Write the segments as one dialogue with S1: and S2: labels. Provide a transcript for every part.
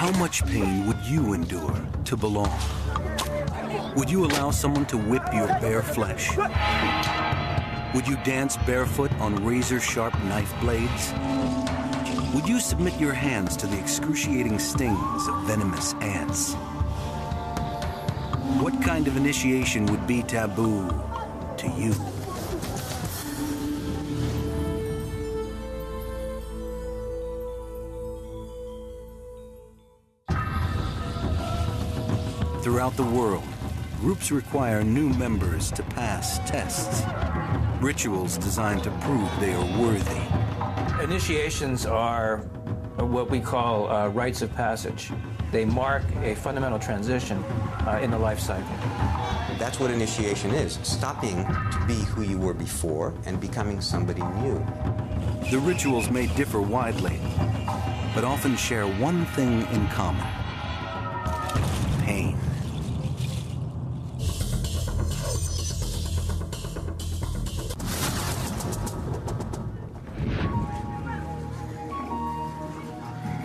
S1: How much pain would you endure to belong? Would you allow someone to whip your bare flesh? Would you dance barefoot on razor-sharp knife blades? Would you submit your hands to the excruciating stings of venomous ants? What kind of initiation would be taboo to you? Throughout the world, groups require new members to pass tests, rituals designed to prove they are worthy.
S2: Initiations are what we call rites of passage. They mark a fundamental transition in the life cycle.
S3: That's what initiation is, stopping to be who you were before and becoming somebody new.
S1: The rituals may differ widely, but often share one thing in common: pain.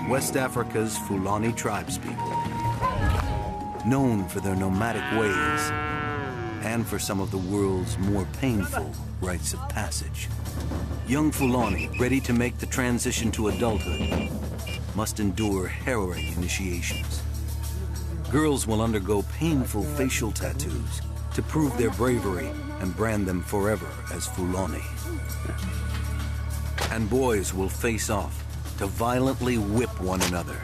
S1: West Africa's Fulani tribespeople, known for their nomadic ways and for some of the world's more painful rites of passage. Young Fulani, ready to make the transition to adulthood, must endure harrowing initiations. Girls will undergo painful facial tattoos to prove their bravery and brand them forever as Fulani. And boys will face off to violently whip one another,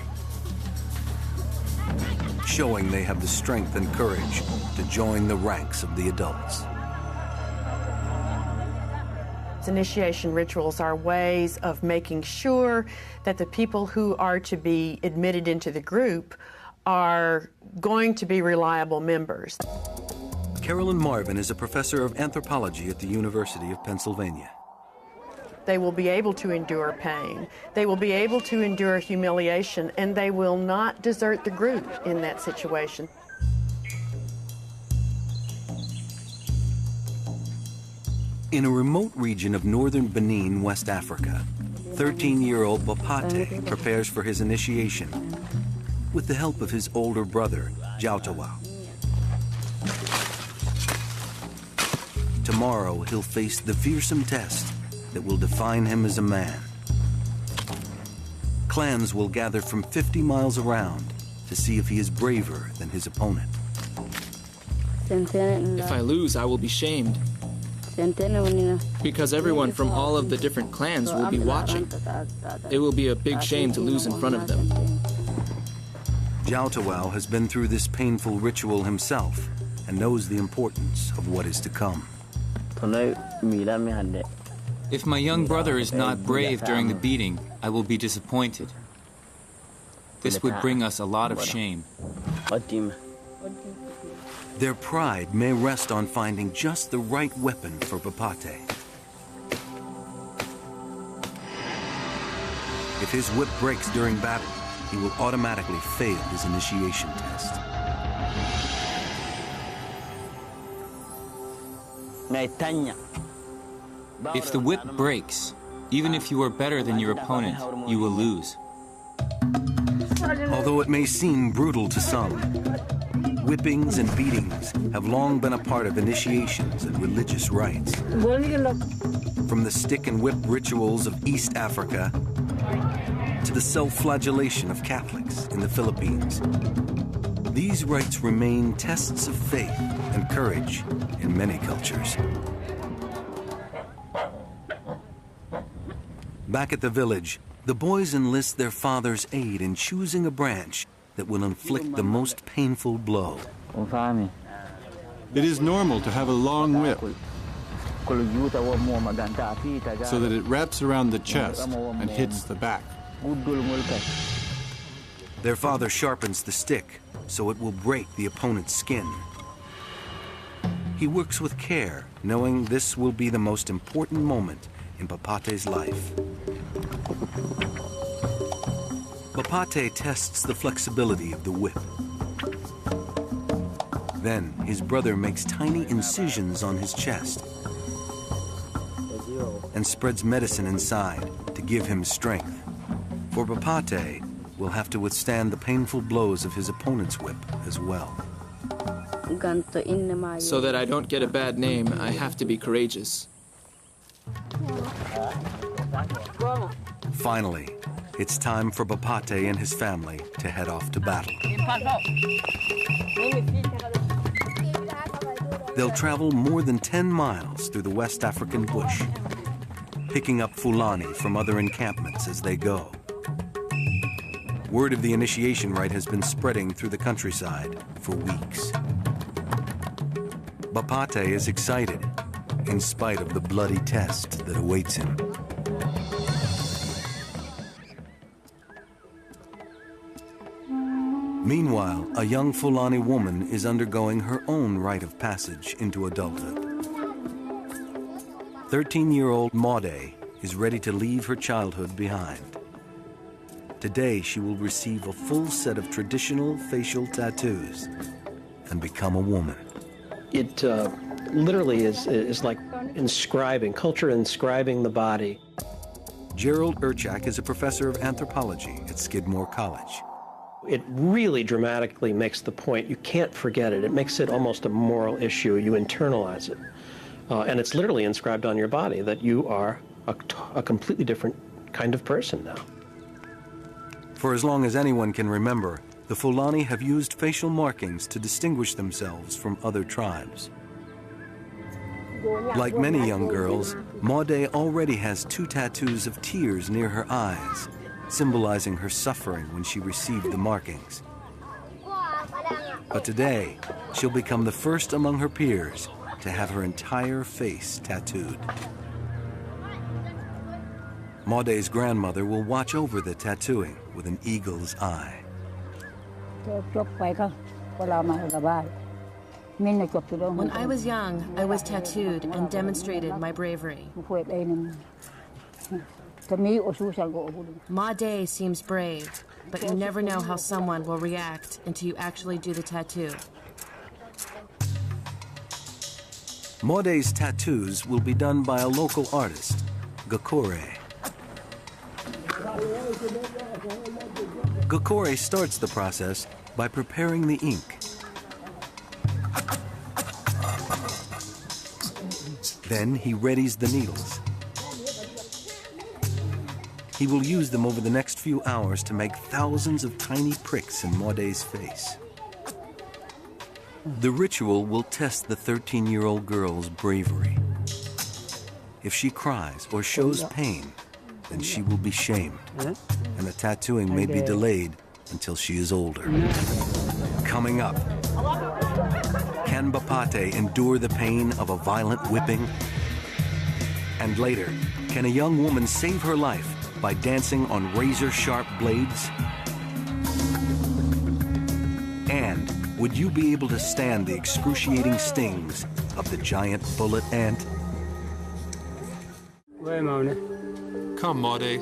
S1: showing they have the strength and courage to join the ranks of the adults.
S4: Initiation rituals are ways of making sure that the people who are to be admitted into the group are going to be reliable members.
S1: Carolyn Marvin is a professor of anthropology at the University of Pennsylvania.
S4: They will be able to endure pain. They will be able to endure humiliation, and they will not desert the group in that situation.
S1: In a remote region of northern Benin, West Africa, 13-year-old Bapate prepares for his initiation with the help of his older brother, Jautawa. Tomorrow, he'll face the fearsome test that will define him as a man. Clans will gather from 50 miles around to see if he is braver than his opponent.
S5: If I lose, I will be shamed, because everyone from all of the different clans will be watching. It will be a big shame to lose in front of them.
S1: Jautawa has been through this painful ritual himself and knows the importance of what is to come.
S6: If my young brother is not brave during the beating, I will be disappointed. This would bring us a lot of shame.
S1: Their pride may rest on finding just the right weapon for Bapate. If his whip breaks during battle, he will automatically fail his initiation test.
S6: If the whip breaks, even if you are better than your opponent, you will lose.
S1: Although it may seem brutal to some, whippings and beatings have long been a part of initiations and religious rites. From the stick and whip rituals of East Africa to the self-flagellation of Catholics in the Philippines, these rites remain tests of faith and courage in many cultures. Back at the village, the boys enlist their father's aid in choosing a branch that will inflict the most painful blow.
S7: It is normal to have a long whip so that it wraps around the chest and hits the back.
S1: Their father sharpens the stick so it will break the opponent's skin. He works with care, knowing this will be the most important moment in Bapate's life. Bapate tests the flexibility of the whip. Then his brother makes tiny incisions on his chest and spreads medicine inside to give him strength. For Bapate, will have to withstand the painful blows of his opponent's whip as well.
S5: So that I don't get a bad name, I have to be courageous.
S1: Finally, it's time for Bapate and his family to head off to battle. They'll travel more than 10 miles through the West African bush, picking up Fulani from other encampments as they go. Word of the initiation rite has been spreading through the countryside for weeks. Bapate is excited, in spite of the bloody test that awaits him. Meanwhile, a young Fulani woman is undergoing her own rite of passage into adulthood. 13-year-old Maude is ready to leave her childhood behind. Today, she will receive a full set of traditional facial tattoos and become a woman.
S8: It literally is like culture inscribing the body.
S1: Gerald Urchak is a professor of anthropology at Skidmore College.
S8: It really dramatically makes the point. You can't forget it. It makes it almost a moral issue. You internalize it. And it's literally inscribed on your body that you are a completely different kind of person now.
S1: For as long as anyone can remember, the Fulani have used facial markings to distinguish themselves from other tribes. Like many young girls, Maude already has 2 tattoos of tears near her eyes, symbolizing her suffering when she received the markings. But today, she'll become the first among her peers to have her entire face tattooed. Maude's grandmother will watch over the tattooing with an eagle's eye.
S9: When I was young, I was tattooed and demonstrated my bravery. Maude seems brave, but you never know how someone will react until you actually do the tattoo.
S1: Maude's tattoos will be done by a local artist, Gakore. Gakore starts the process by preparing the ink. Then he readies the needles. He will use them over the next few hours to make thousands of tiny pricks in Maude's face. The ritual will test the 13-year-old girl's bravery. If she cries or shows pain, then she will be shamed, and the tattooing may be delayed until she is older. Coming up, can Bapate endure the pain of a violent whipping? And later, can a young woman save her life by dancing on razor-sharp blades? And would you be able to stand the excruciating stings of the giant bullet ant?
S7: Come, Maude.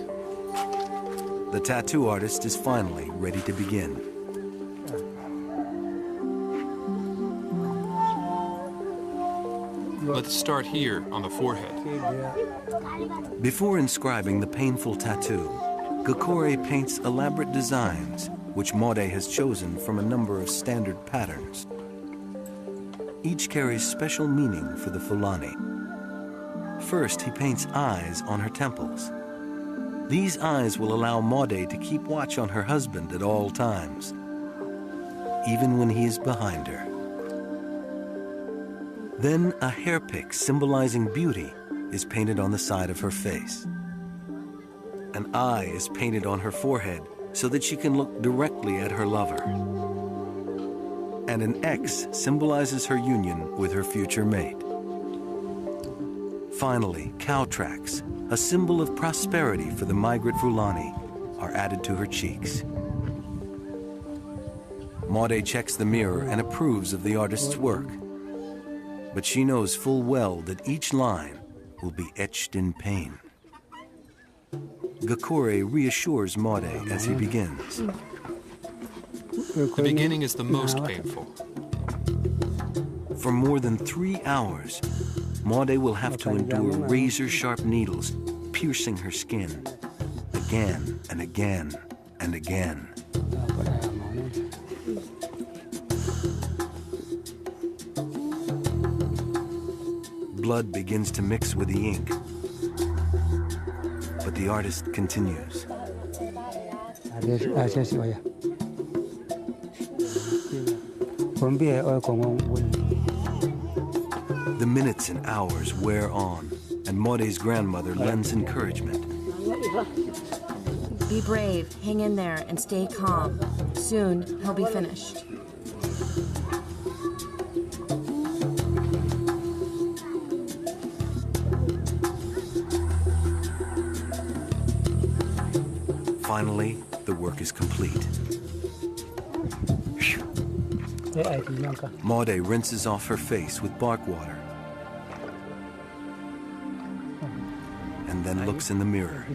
S1: The tattoo artist is finally ready to begin.
S7: Let's start here on the forehead.
S1: Before inscribing the painful tattoo, Gakore paints elaborate designs, which Maude has chosen from a number of standard patterns. Each carries special meaning for the Fulani. First, he paints eyes on her temples. These eyes will allow Maude to keep watch on her husband at all times, even when he is behind her. Then a hairpick symbolizing beauty is painted on the side of her face. An eye is painted on her forehead so that she can look directly at her lover. And an X symbolizes her union with her future mate. Finally, cow tracks, a symbol of prosperity for the migrant Fulani, are added to her cheeks. Maude checks the mirror and approves of the artist's work. But she knows full well that each line will be etched in pain. Gakore reassures Maude as he begins.
S7: The beginning is the most painful.
S1: For more than 3 hours, Maude will have to endure razor-sharp needles piercing her skin again and again and again. Blood begins to mix with the ink, but the artist continues. The minutes and hours wear on, and Maude's grandmother lends encouragement.
S9: Be brave, hang in there, and stay calm. Soon, he'll be finished.
S1: Finally, the work is complete. Maude rinses off her face with bark water and then looks in the mirror.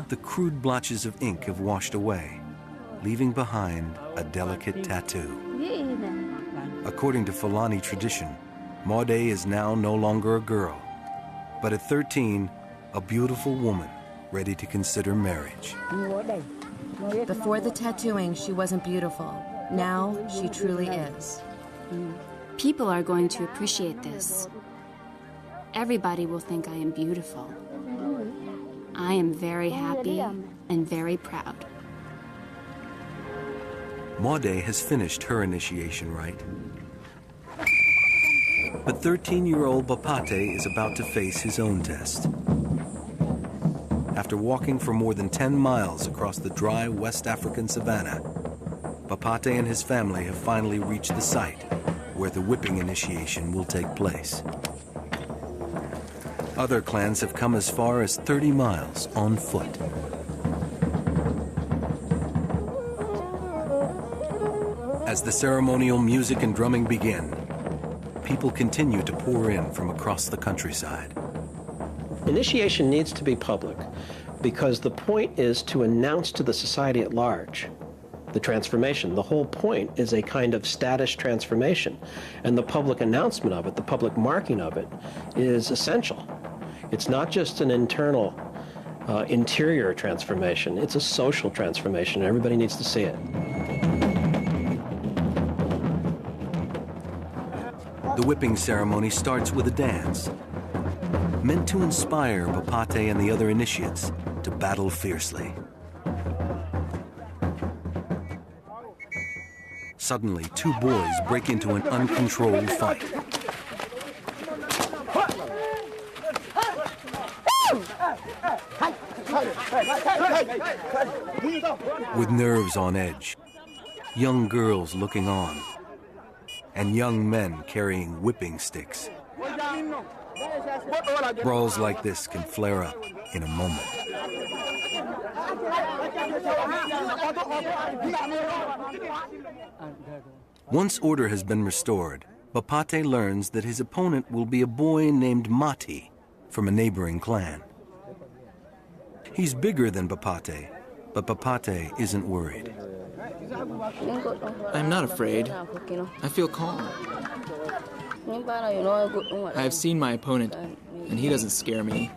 S1: The crude blotches of ink have washed away, leaving behind a delicate tattoo. According to Fulani tradition, Maude is now no longer a girl, but at 13, a beautiful woman ready to consider marriage.
S9: Before the tattooing, she wasn't beautiful. Now, she truly is.
S10: People are going to appreciate this. Everybody will think I am beautiful. I am very happy and very proud.
S1: Maude has finished her initiation rite. But 13-year-old Bapate is about to face his own test. After walking for more than 10 miles across the dry West African savanna, Bapate and his family have finally reached the site where the whipping initiation will take place. Other clans have come as far as 30 miles on foot. As the ceremonial music and drumming begin, people continue to pour in from across the countryside.
S8: Initiation needs to be public because the point is to announce to the society at large the transformation. The whole point is a kind of status transformation, and the public announcement of it, the public marking of it, is essential. It's not just an internal, interior transformation. It's a social transformation. Everybody needs to see it.
S1: The whipping ceremony starts with a dance, meant to inspire Bapate and the other initiates to battle fiercely. Suddenly, two boys break into an uncontrolled fight. With nerves on edge, young girls looking on, and young men carrying whipping sticks. Brawls like this can flare up in a moment. Once order has been restored, Bapate learns that his opponent will be a boy named Mati from a neighboring clan. He's bigger than Bapate, but Bapate isn't worried.
S5: I'm not afraid. I feel calm. I have seen my opponent, and he doesn't scare me.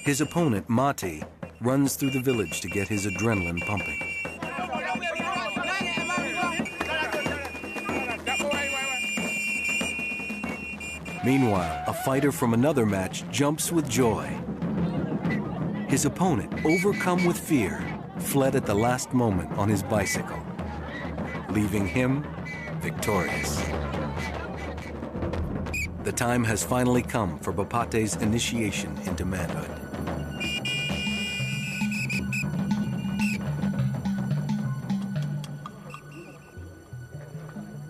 S1: His opponent, Mati, runs through the village to get his adrenaline pumping. Meanwhile, a fighter from another match jumps with joy. His opponent, overcome with fear, fled at the last moment on his bicycle, leaving him victorious. The time has finally come for Bapate's initiation into manhood.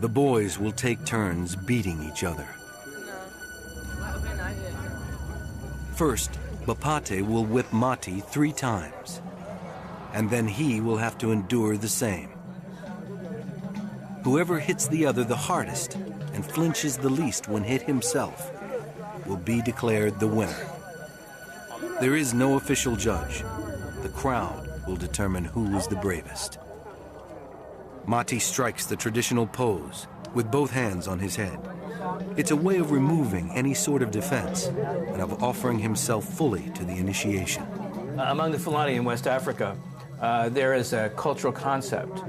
S1: The boys will take turns beating each other. First, Bapate will whip Mati 3 times, and then he will have to endure the same. Whoever hits the other the hardest and flinches the least when hit himself will be declared the winner. There is no official judge. The crowd will determine who is the bravest. Mati strikes the traditional pose with both hands on his head. It's a way of removing any sort of defense and of offering himself fully to the initiation.
S2: Among the Fulani in West Africa, there is a cultural concept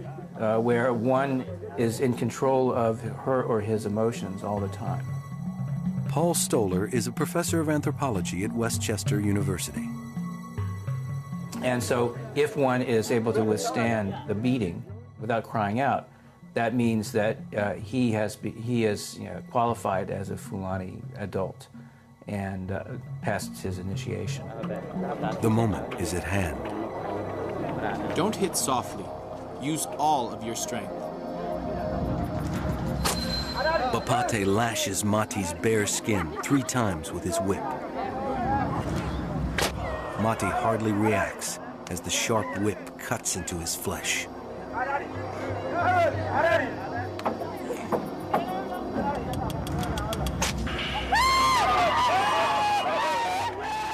S2: where one is in control of her or his emotions all the time.
S1: Paul Stoller is a professor of anthropology at Westchester University.
S2: And so if one is able to withstand the beating without crying out, that means that he is qualified as a Fulani adult and passed his initiation.
S1: The moment is at hand.
S5: Don't hit softly. Use all of your strength.
S1: Bapate lashes Mati's bare skin 3 times with his whip. Mati hardly reacts as the sharp whip cuts into his flesh.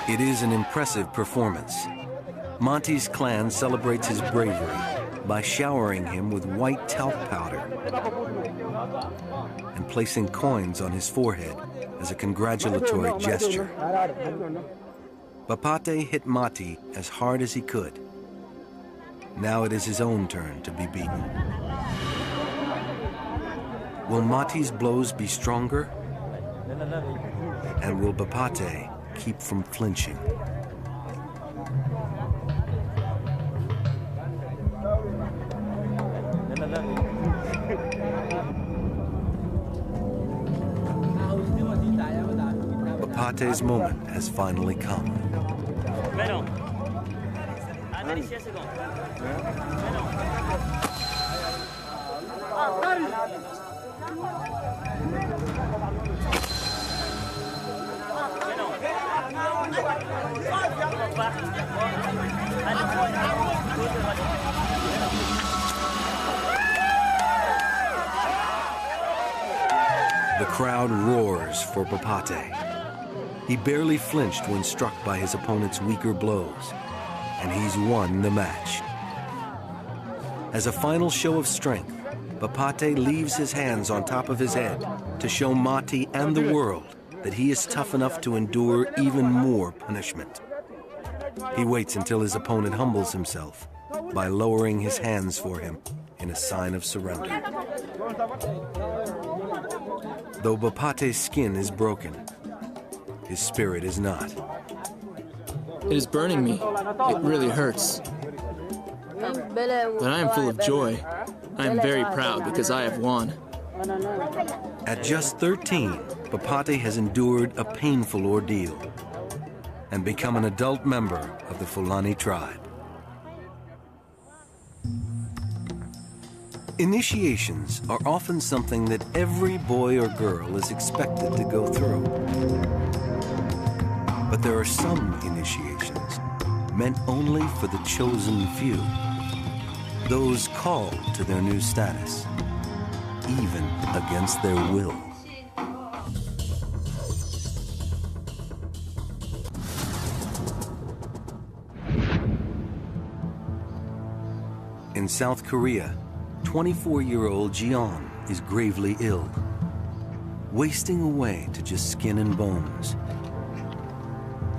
S1: It is an impressive performance. Monty's clan celebrates his bravery by showering him with white talc powder and placing coins on his forehead as a congratulatory gesture. Bapate hit Mati as hard as he could. Now it is his own turn to be beaten. Will Mati's blows be stronger? And will Bapate keep from flinching? Bapate's moment has finally come. The crowd roars for Bapate. He barely flinched when struck by his opponent's weaker blows, and he's won the match. As a final show of strength, Bapate leaves his hands on top of his head to show Mati and the world that he is tough enough to endure even more punishment. He waits until his opponent humbles himself by lowering his hands for him in a sign of surrender. Though Bapate's skin is broken, his spirit is not.
S5: It is burning me. It really hurts. But I am full of joy. I am very proud because I have won.
S1: At just 13, Bapate has endured a painful ordeal and become an adult member of the Fulani tribe. Initiations are often something that every boy or girl is expected to go through. But there are some initiations meant only for the chosen few, those called to their new status, even against their will. In South Korea, 24-year-old Jeon is gravely ill, wasting away to just skin and bones.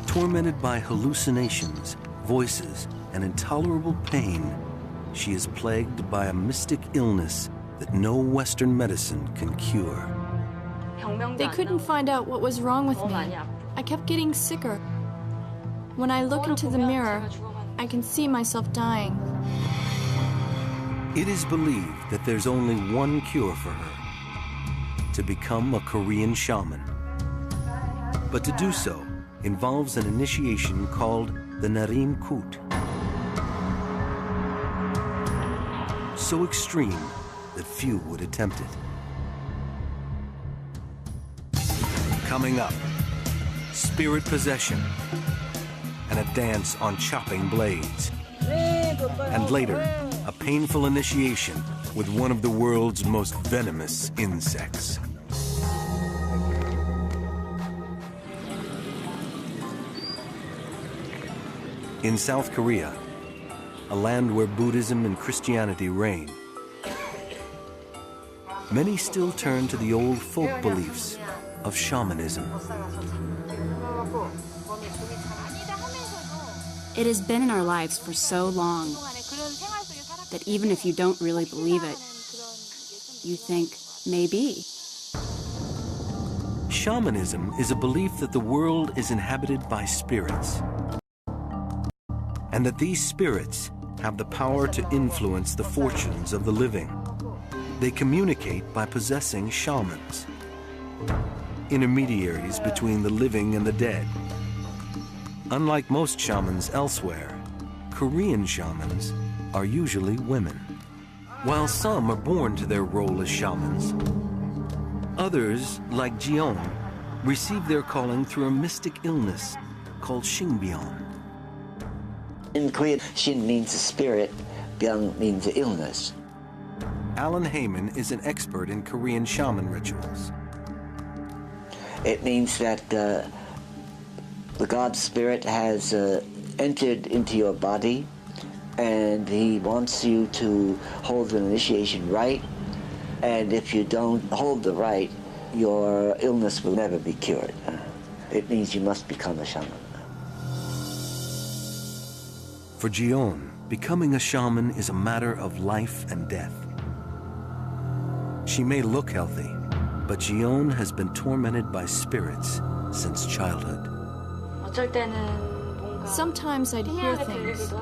S1: Tormented by hallucinations, voices, and intolerable pain, she is plagued by a mystic illness that no Western medicine can cure.
S11: They couldn't find out what was wrong with me. I kept getting sicker. When I look into the mirror, I can see myself dying.
S1: It is believed that there's only one cure for her: to become a Korean shaman. But to do so involves an initiation called the Narim Kut. So extreme that few would attempt it. Coming up, spirit possession and a dance on chopping blades. And later, a painful initiation with one of the world's most venomous insects. In South Korea, a land where Buddhism and Christianity reign, many still turn to the old folk beliefs of shamanism.
S10: It has been in our lives for so long that even if you don't really believe it, you think, maybe.
S1: Shamanism is a belief that the world is inhabited by spirits, and that these spirits have the power to influence the fortunes of the living. They communicate by possessing shamans, intermediaries between the living and the dead. Unlike most shamans elsewhere, Korean shamans are usually women. While some are born to their role as shamans, others, like Jeon, receive their calling through a mystic illness called Shinbyeon.
S12: In Korean, Shin means spirit, Byung means illness.
S1: Alan Heyman is an expert in Korean shaman rituals.
S12: It means that the God spirit has entered into your body, and he wants you to hold an initiation rite, and if you don't hold the rite, your illness will never be cured. It means you must become a shaman.
S1: For Jeon, becoming a shaman is a matter of life and death. She may look healthy, but Jeon has been tormented by spirits since childhood.
S11: Sometimes I'd hear things.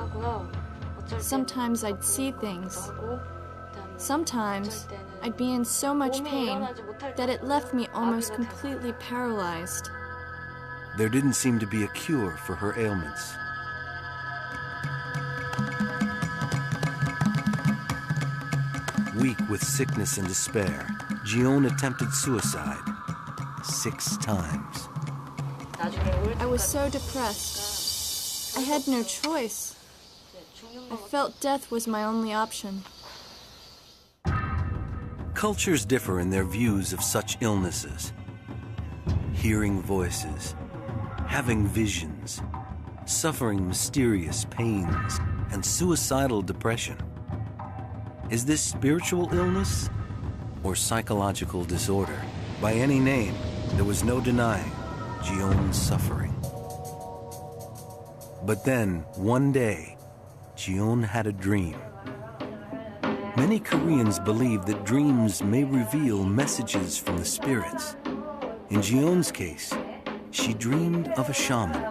S11: Sometimes I'd see things. Sometimes I'd be in so much pain that it left me almost completely paralyzed.
S1: There didn't seem to be a cure for her ailments. Weak with sickness and despair, Jeon attempted suicide 6 times.
S11: I was so depressed. I had no choice. I felt death was my only option.
S1: Cultures differ in their views of such illnesses. Hearing voices, having visions, suffering mysterious pains, and suicidal depression. Is this spiritual illness or psychological disorder? By any name, there was no denying Jeon's suffering. But then, one day, Jeon had a dream. Many Koreans believe that dreams may reveal messages from the spirits. In Jeon's case, she dreamed of a shaman,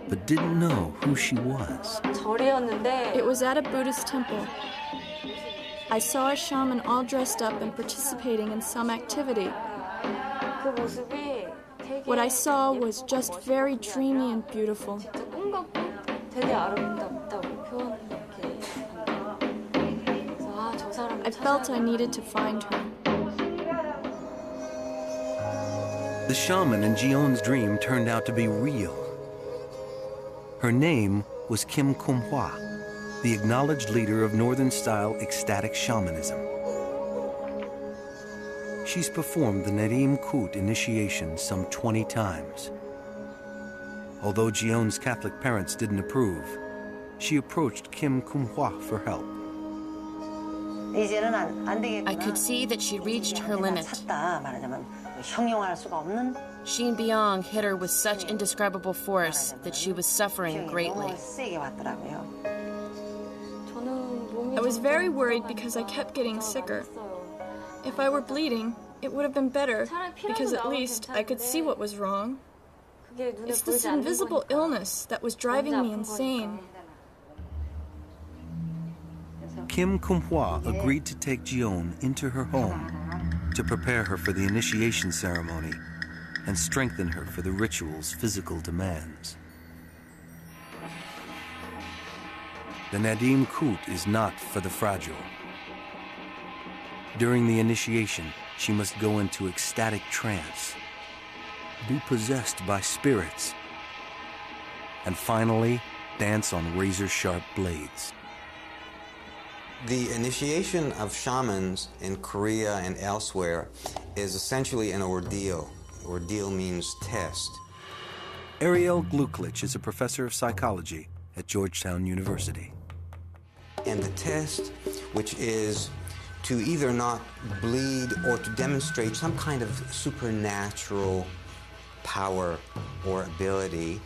S1: but didn't know who she was.
S11: It was at a Buddhist temple. I saw a shaman all dressed up and participating in some activity. What I saw was just very dreamy and beautiful. I felt I needed to find her.
S1: The shaman in Jeon's dream turned out to be real. Her name was Kim Kum-hwa, the acknowledged leader of Northern-style ecstatic shamanism. She's performed the Narim Kut initiation some 20 times. Although Jeon's Catholic parents didn't approve, she approached Kim Kum-hwa for help.
S9: I could see that she reached her limit. Shin Byung hit her with such indescribable force that she was suffering greatly.
S11: I was very worried because I kept getting sicker. If I were bleeding, it would have been better, because at least I could see what was wrong. It's this invisible illness that was driving me insane.
S1: Kim Kum-hwa agreed to take Jeon into her home to prepare her for the initiation ceremony and strengthen her for the ritual's physical demands. The Nadim Kut is not for the fragile. During the initiation, she must go into ecstatic trance, be possessed by spirits, and finally dance on razor-sharp blades.
S3: The initiation of shamans in Korea and elsewhere is essentially an ordeal. Ordeal means test.
S1: Ariel Gluklich is a professor of psychology at Georgetown University.
S3: And the test, which is to either not bleed or to demonstrate some kind of supernatural power or ability,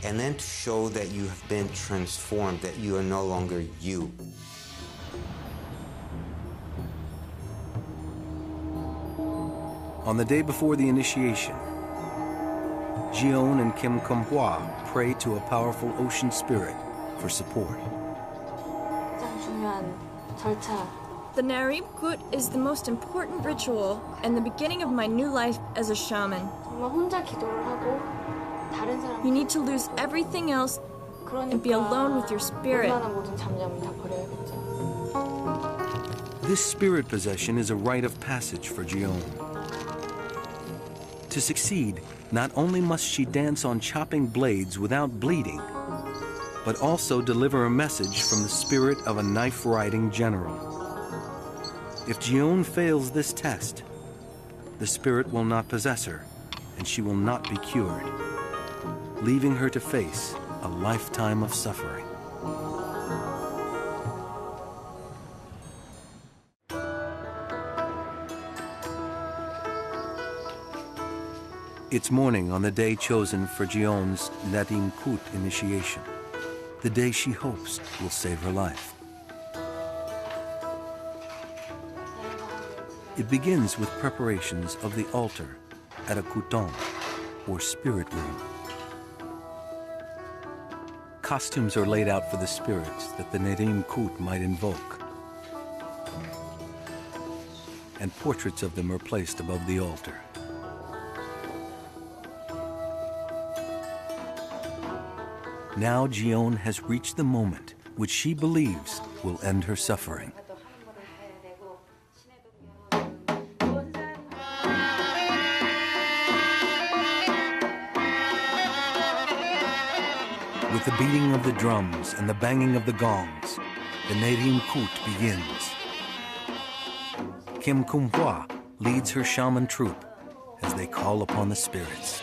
S3: and then to show that you have been transformed, that you are no longer you.
S1: On the day before the initiation, Jion and Kim Kum-hwa pray to a powerful ocean spirit for support.
S11: The Narim-kut is the most important ritual and the beginning of my new life as a shaman. You need to lose everything else and be alone with your spirit.
S1: This spirit possession is a rite of passage for Jion. To succeed, not only must she dance on chopping blades without bleeding, but also deliver a message from the spirit of a knife-riding general. If Jion fails this test, the spirit will not possess her, and she will not be cured, leaving her to face a lifetime of suffering. It's morning on the day chosen for Jion's Narim-kut initiation, the day she hopes will save her life. It begins with preparations of the altar at a kuton, or spirit room. Costumes are laid out for the spirits that the Narim-kut might invoke, and portraits of them are placed above the altar. Now Jion has reached the moment which she believes will end her suffering. With the beating of the drums and the banging of the gongs, the Narim-kut begins. Kim Kum-hwa leads her shaman troupe as they call upon the spirits.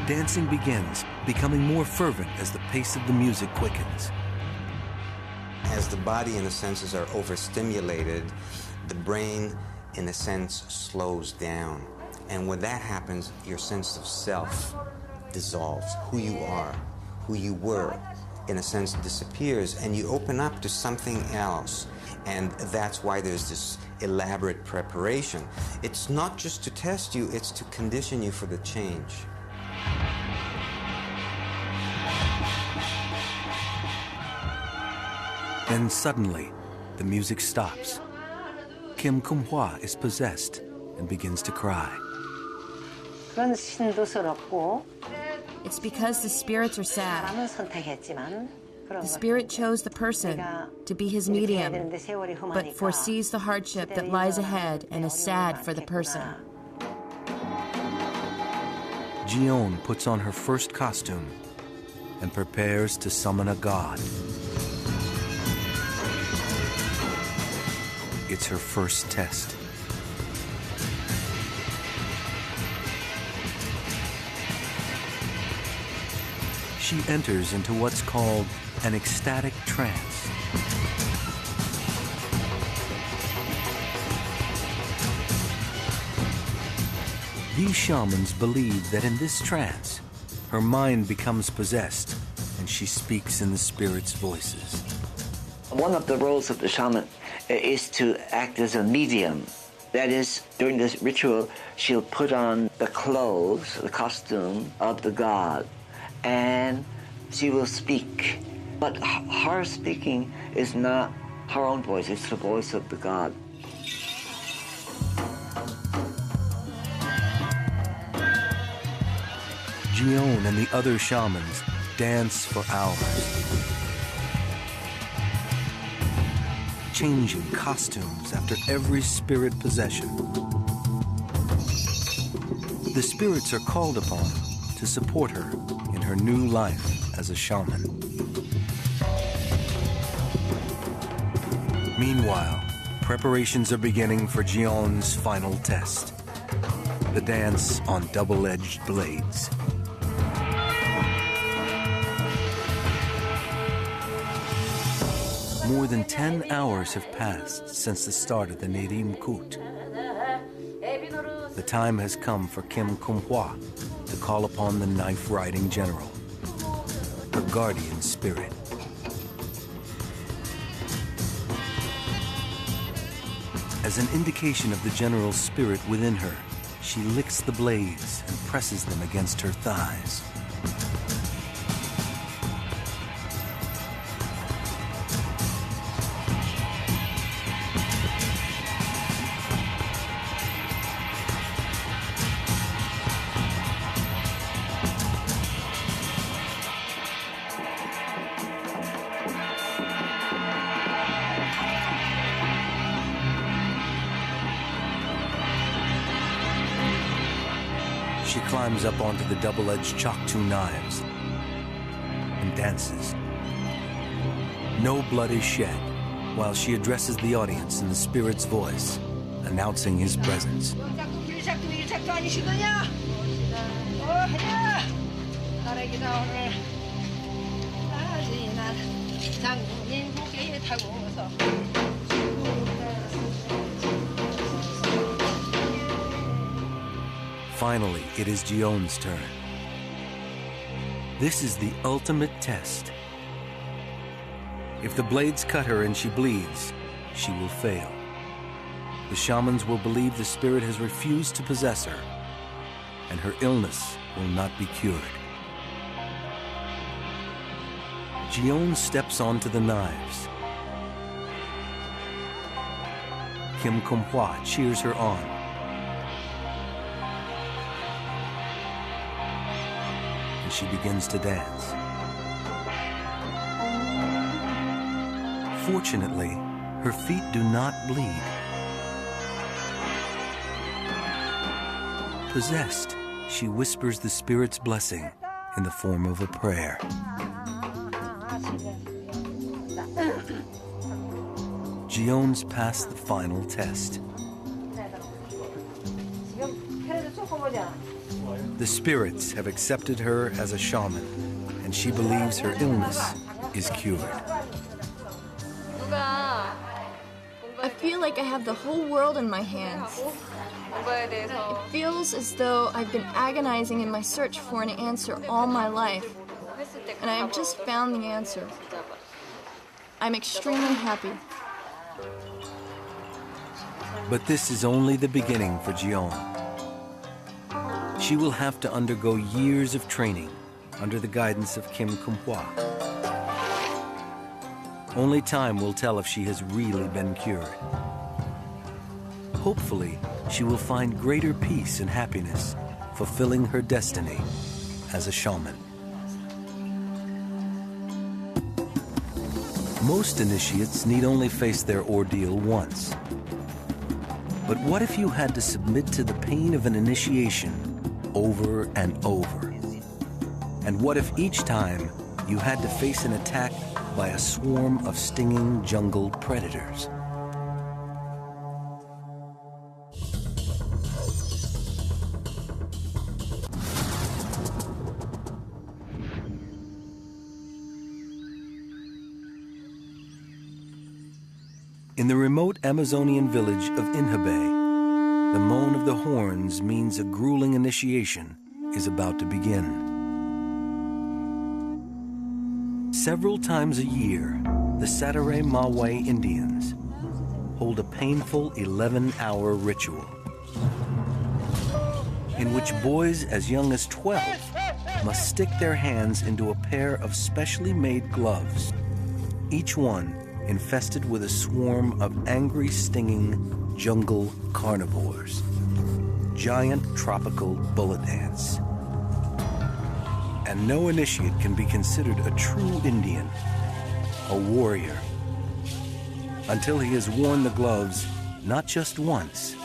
S1: Dancing begins, becoming more fervent as the pace of the music quickens.
S3: As the body and the senses are overstimulated, the brain, in a sense, slows down. And when that happens, your sense of self dissolves. Who you are, who you were, in a sense, disappears, and you open up to something else. And that's why there's this elaborate preparation. It's not just to test you, it's to condition you for the change.
S1: Then suddenly, the music stops. Kim Kum-hwa is possessed and begins to cry.
S9: It's because the spirits are sad. The spirit chose the person to be his medium, but foresees the hardship that lies ahead and is sad for the person.
S1: Jion puts on her first costume and prepares to summon a god. It's her first test. She enters into what's called an ecstatic trance. These shamans believe that in this trance, her mind becomes possessed and she speaks in the spirits' voices.
S12: One of the roles of the shaman is to act as a medium. That is, during this ritual, she'll put on the clothes, the costume of the god, and she will speak. But her speaking is not her own voice, it's the voice of the god.
S1: Jion and the other shamans dance for hours, changing costumes after every spirit possession. The spirits are called upon to support her in her new life as a shaman. Meanwhile, Preparations are beginning for Jion's final test, the dance on double-edged blades. More than 10 hours have passed since the start of the Nerim Kut. The time has come for Kim Kum-hwa to call upon the knife-riding general, her guardian spirit. As an indication of the general's spirit within her, she licks the blades and presses them against her thighs. She climbs up onto the double-edged choktu knives and dances. No blood is shed while she addresses the audience in the spirit's voice, announcing his presence. Finally, it is Jion's turn. This is the ultimate test. If the blades cut her and she bleeds, she will fail. The shamans will believe the spirit has refused to possess her, and her illness will not be cured. Jion steps onto the knives. Kim Kum-hwa cheers her on. She begins to dance. Fortunately, her feet do not bleed. Possessed, she whispers the spirit's blessing in the form of a prayer. Jion's passed the final test. The spirits have accepted her as a shaman, and she believes her illness is cured.
S11: I feel like I have the whole world in my hands. It feels as though I've been agonizing in my search for an answer all my life, and I have just found the answer. I'm extremely happy.
S1: But this is only the beginning for Jion. She will have to undergo years of training under the guidance of Kim Kum-hwa. Only time will tell if she has really been cured. Hopefully, she will find greater peace and happiness, fulfilling her destiny as a shaman. Most initiates need only face their ordeal once. But what if you had to submit to the pain of an initiation over and over? And what if each time you had to face an attack by a swarm of stinging jungle predators? In the remote Amazonian village of Inhabe, the moan of the horns means a grueling initiation is about to begin. Several times a year, the Satare Mawai Indians hold a painful 11-hour ritual in which boys as young as 12 must stick their hands into a pair of specially made gloves, each one infested with a swarm of angry, stinging jungle carnivores, giant tropical bullet ants. And no initiate can be considered a true Indian, a warrior, until he has worn the gloves not just once,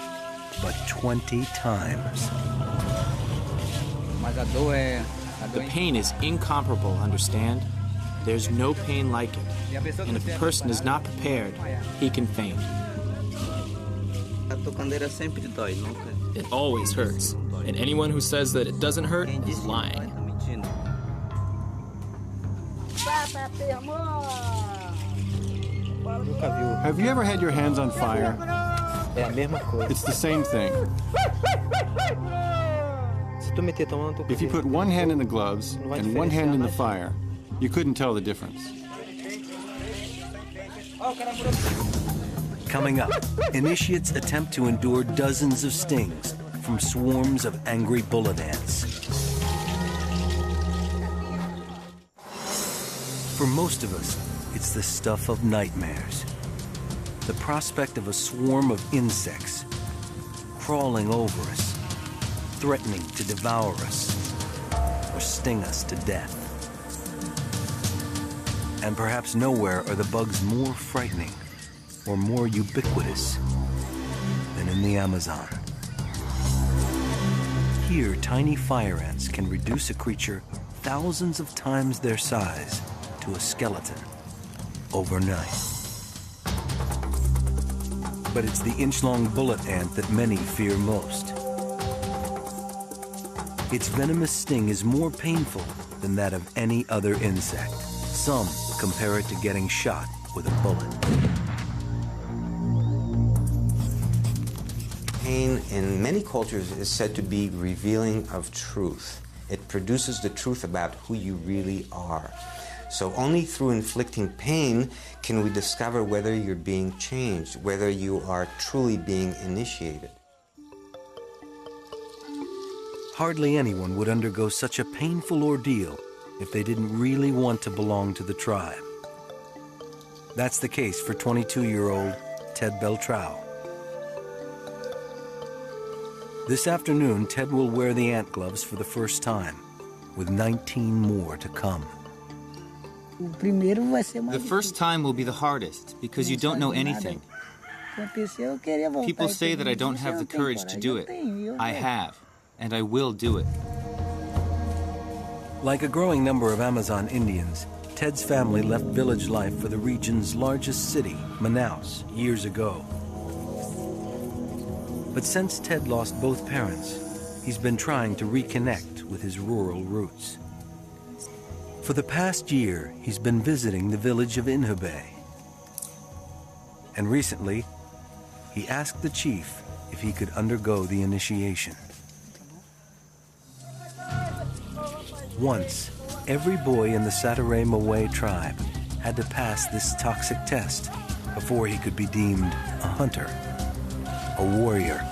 S1: but 20 times.
S5: The pain is incomparable, understand? There's no pain like it. And if a person is not prepared, he can faint. It always hurts, and anyone who says that it doesn't hurt is lying.
S7: Have you ever had your hands on fire? It's the same thing. If you put one hand in the gloves and one hand in the fire, you couldn't tell the difference.
S1: Coming up, initiates attempt to endure dozens of stings from swarms of angry bullet ants. For most of us, it's the stuff of nightmares. The prospect of a swarm of insects crawling over us, threatening to devour us or sting us to death. And perhaps nowhere are the bugs more frightening or more ubiquitous than in the Amazon. Here, tiny fire ants can reduce a creature thousands of times their size to a skeleton overnight. But it's the inch-long bullet ant that many fear most. Its venomous sting is more painful than that of any other insect. Some compare it to getting shot with a bullet.
S3: Pain in many cultures is said to be revealing of truth. It produces the truth about who you really are. So only through inflicting pain can we discover whether you're being changed, whether you are truly being initiated.
S1: Hardly anyone would undergo such a painful ordeal if they didn't really want to belong to the tribe. That's the case for 22-year-old Ted Beltrao. This afternoon, Ted will wear the ant gloves for the first time, with 19 more to come.
S6: The first time will be the hardest because you don't know anything. People say that I don't have the courage to do it. I have, and I will do it.
S1: Like a growing number of Amazon Indians, Ted's family left village life for the region's largest city, Manaus, years ago. But since Ted lost both parents, he's been trying to reconnect with his rural roots. For the past year, he's been visiting the village of Inhubay. And recently, he asked the chief if he could undergo the initiation. Once, every boy in the Satare Moe tribe had to pass this toxic test before he could be deemed a hunter, a warrior,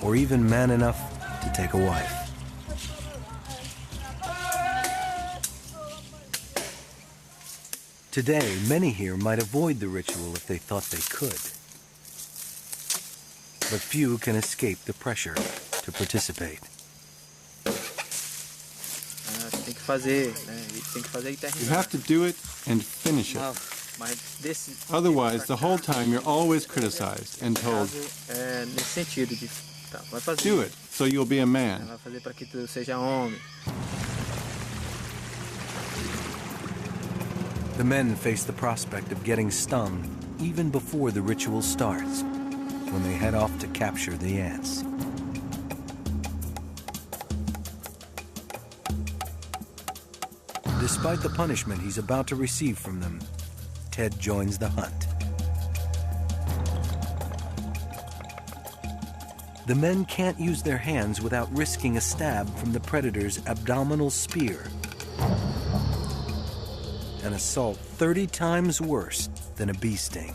S1: or even man enough to take a wife. Today, many here might avoid the ritual if they thought they could. But few can escape the pressure to participate.
S7: You have to do it and finish it. Otherwise, the whole time you're always criticized and told, do it, so you'll be a man.
S1: The men face the prospect of getting stung even before the ritual starts, when they head off to capture the ants. Despite the punishment he's about to receive from them, Ted joins the hunt. The men can't use their hands without risking a stab from the predator's abdominal spear, an assault 30 times worse than a bee sting.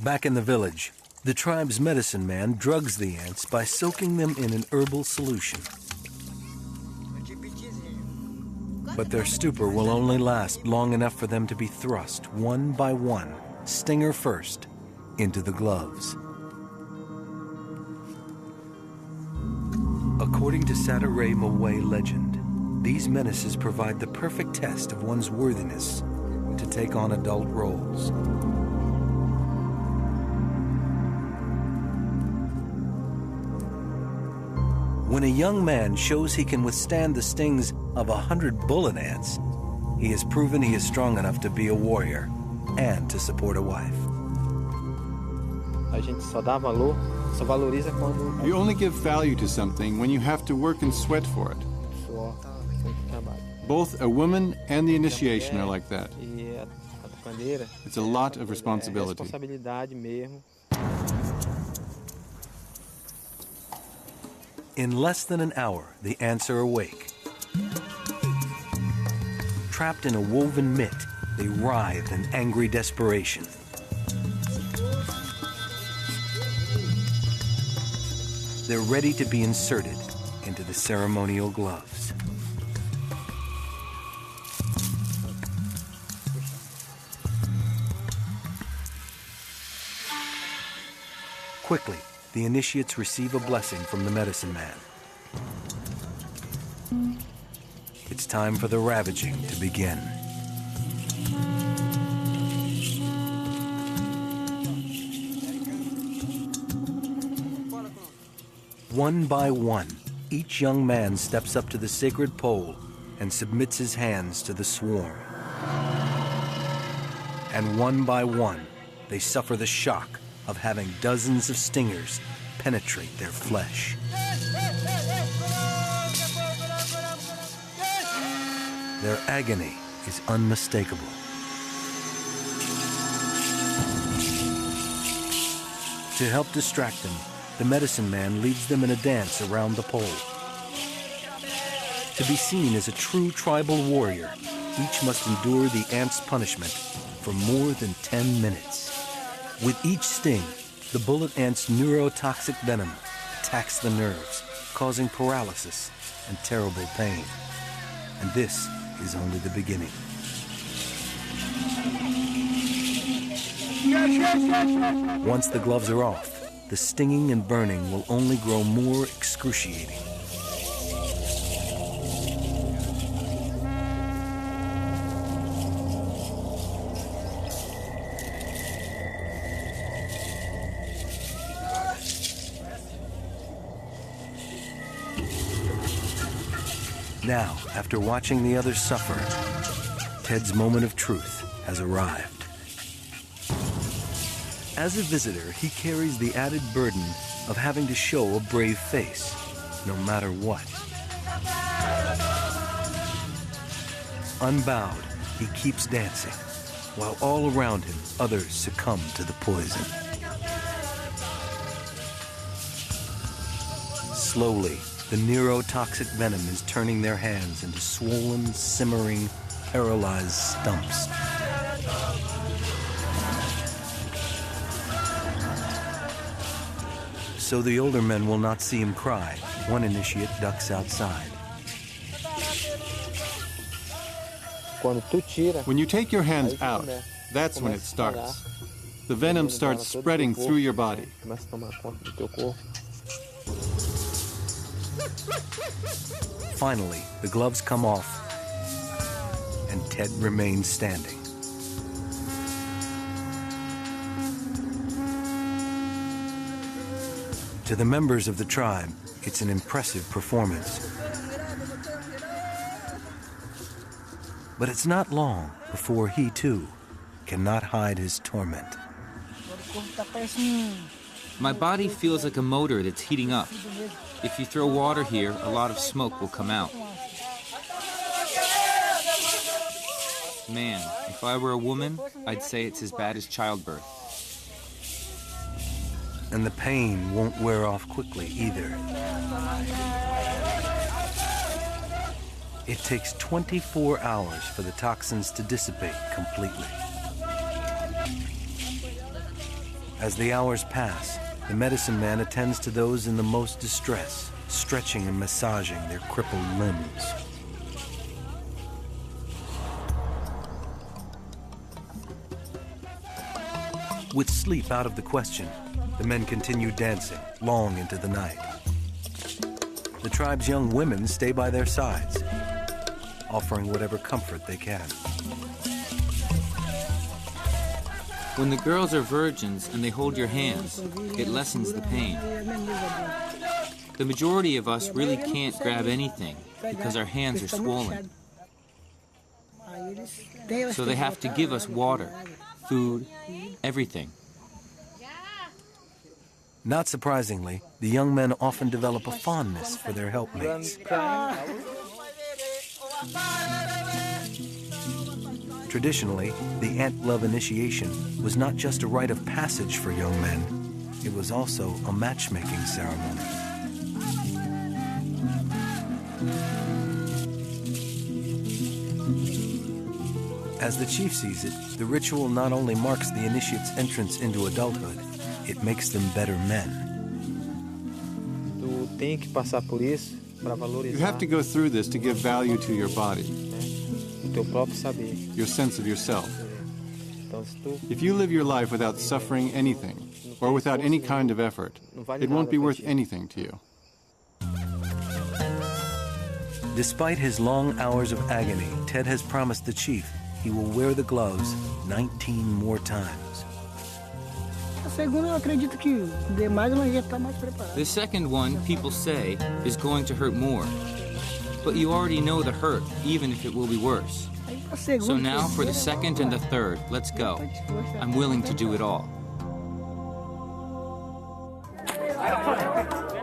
S1: Back in the village, the tribe's medicine man drugs the ants by soaking them in an herbal solution. But their stupor will only last long enough for them to be thrust one by one, stinger first, into the gloves. According to Satare Moe legend, these menaces provide the perfect test of one's worthiness to take on adult roles. When a young man shows he can withstand the stings of 100 bullet ants, he has proven he is strong enough to be a warrior and to support a wife.
S7: You only give value to something when you have to work and sweat for it. Both a woman and the initiation are like that. It's a lot of responsibility.
S1: In less than an hour, the ants are awake. Trapped in a woven mitt, they writhe in angry desperation. They're ready to be inserted into the ceremonial gloves. Quickly, the initiates receive a blessing from the medicine man. It's time for the ravaging to begin. One by one, each young man steps up to the sacred pole and submits his hands to the swarm. And one by one, they suffer the shock of having dozens of stingers penetrate their flesh. Their agony is unmistakable. To help distract them, the medicine man leads them in a dance around the pole. To be seen as a true tribal warrior, each must endure the ant's punishment for more than 10 minutes. With each sting, the bullet ant's neurotoxic venom attacks the nerves, causing paralysis and terrible pain. And this is only the beginning. Once the gloves are off, the stinging and burning will only grow more excruciating. Now, after watching the others suffer, Ted's moment of truth has arrived. As a visitor, he carries the added burden of having to show a brave face, no matter what. Unbowed, he keeps dancing, while all around him, others succumb to the poison. Slowly, the neurotoxic venom is turning their hands into swollen, simmering, paralyzed stumps. So the older men will not see him cry. One initiate ducks outside.
S7: When you take your hands out, that's when it starts. The venom starts spreading through your body.
S1: Finally, the gloves come off, and Ted remains standing. To the members of the tribe, it's an impressive performance. But it's not long before he, too, cannot hide his torment.
S6: My body feels like a motor that's heating up. If you throw water here, a lot of smoke will come out. Man, if I were a woman, I'd say it's as bad as childbirth.
S1: And the pain won't wear off quickly either. It takes 24 hours for the toxins to dissipate completely. As the hours pass, the medicine man attends to those in the most distress, stretching and massaging their crippled limbs. With sleep out of the question, the men continue dancing long into the night. The tribe's young women stay by their sides, offering whatever comfort they can.
S6: When the girls are virgins and they hold your hands, it lessens the pain. The majority of us really can't grab anything because our hands are swollen. So they have to give us water, food, everything.
S1: Not surprisingly, the young men often develop a fondness for their helpmates. Traditionally, the ant love initiation was not just a rite of passage for young men, it was also a matchmaking ceremony. As the chief sees it, the ritual not only marks the initiate's entrance into adulthood, it makes them better men.
S7: You have to go through this to give value to your body, your sense of yourself. If you live your life without suffering anything, or without any kind of effort, it won't be worth anything to you.
S1: Despite his long hours of agony, Ted has promised the chief he will wear the gloves 19 more times.
S6: The second one, people say, is going to hurt more. But you already know the hurt, even if it will be worse. So now for the second and the third, let's go. I'm willing to do it all.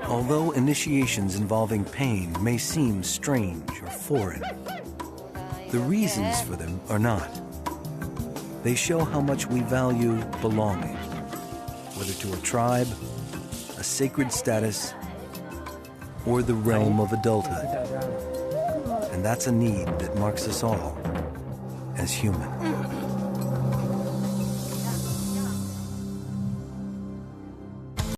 S1: Although initiations involving pain may seem strange or foreign, the reasons for them are not. They show how much we value belonging, whether to a tribe, a sacred status, or the realm of adulthood. And that's a need that marks us all as human.